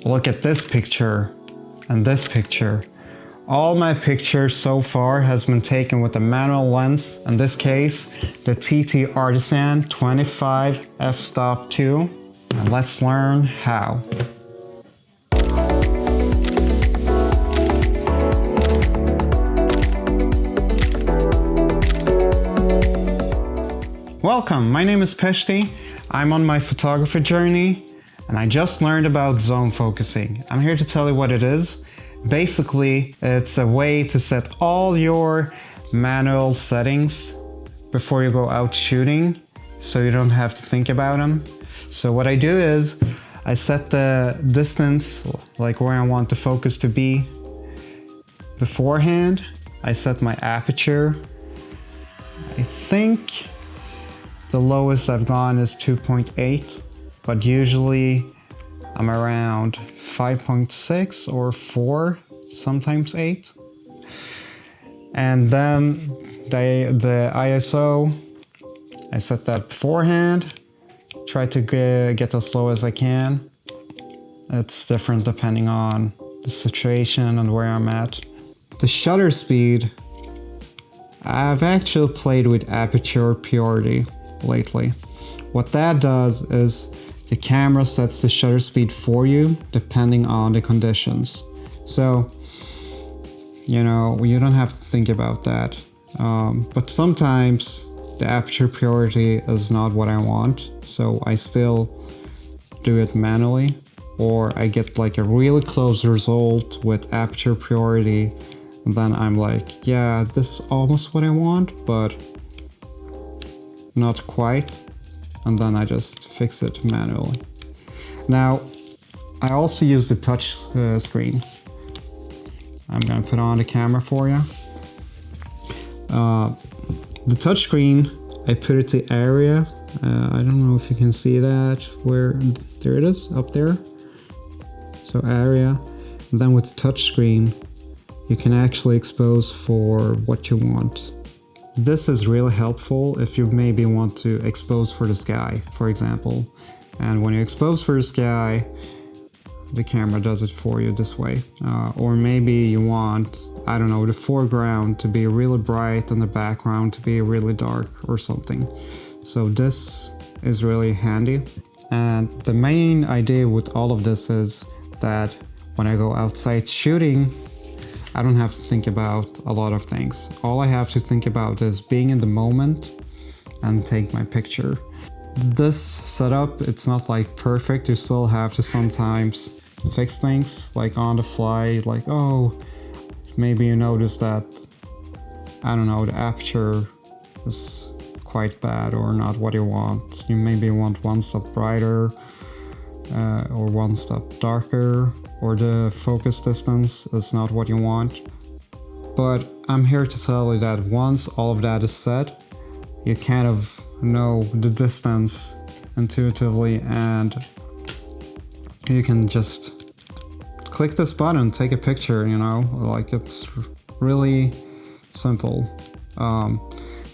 look at this picture and this picture. All my pictures so far has been taken with a manual lens, in this case, the TT Artisan 25 f-stop 2. And let's learn how. Welcome, my name is Peshti. I'm on my photography journey and I just learned about zone focusing. I'm here to tell you what it is. Basically, it's a way to set all your manual settings before you go out shooting, so you don't have to think about them. So what I do is, I set the distance, like where I want the focus to be beforehand. I set my aperture. I think the lowest I've gone is 2.8, but usually I'm around 5.6 or 4, sometimes 8. And then the ISO, I set that beforehand. Try to get as low as I can. It's different depending on the situation and where I'm at. The shutter speed, I've actually played with aperture purity lately. What that does is the camera sets the shutter speed for you depending on the conditions. So, you know, you don't have to think about that. But sometimes the aperture purity is not what I want, so I still do it manually, or I get like a really close result with aperture purity, and then I'm like, yeah, this is almost what I want, but not quite. And then I just fix it manually. Now, I also use the touch screen. I'm gonna put on the camera for you. The touch screen, I put it to area. I don't know if you can see that, where, there it is, up there. So area, and then with the touch screen, you can actually expose for what you want. This is really helpful if you maybe want to expose for the sky, for example. And when you expose for the sky, the camera does it for you this way. Or maybe you want, I don't know, the foreground to be really bright and the background to be really dark or something. So this is really handy. And the main idea with all of this is that when I go outside shooting, I don't have to think about a lot of things. All I have to think about is being in the moment and take my picture. This setup, it's not like perfect. You still have to sometimes fix things like on the fly, like, oh, maybe you notice that, I don't know, the aperture is quite bad or not what you want. You maybe want one step brighter or one step darker, or the focus distance is not what you want. But I'm here to tell you that once all of that is set, you kind of know the distance intuitively, and you can just click this button, take a picture, you know, like it's really simple.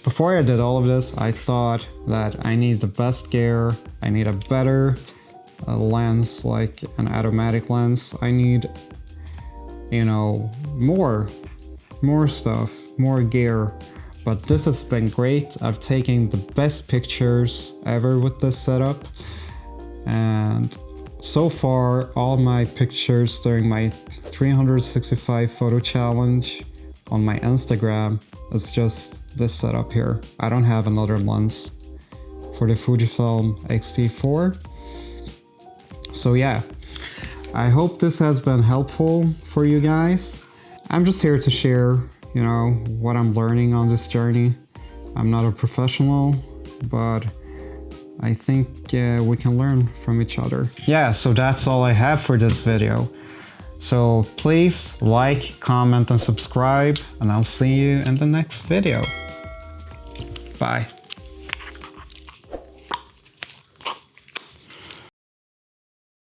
Before I did all of this, I thought that I need the best gear, I need a better lens, like an automatic lens. I need, you know, more stuff, more gear. But this has been great. I've taken the best pictures ever with this setup, and so far all my pictures during my 365 photo challenge on my Instagram is just this setup here. I don't have another lens for the Fujifilm X-T4. So yeah, I hope this has been helpful for you guys. I'm just here to share, you know, what I'm learning on this journey. I'm not a professional, but I think we can learn from each other. Yeah, so that's all I have for this video. So please like, comment, and subscribe, and I'll see you in the next video. Bye.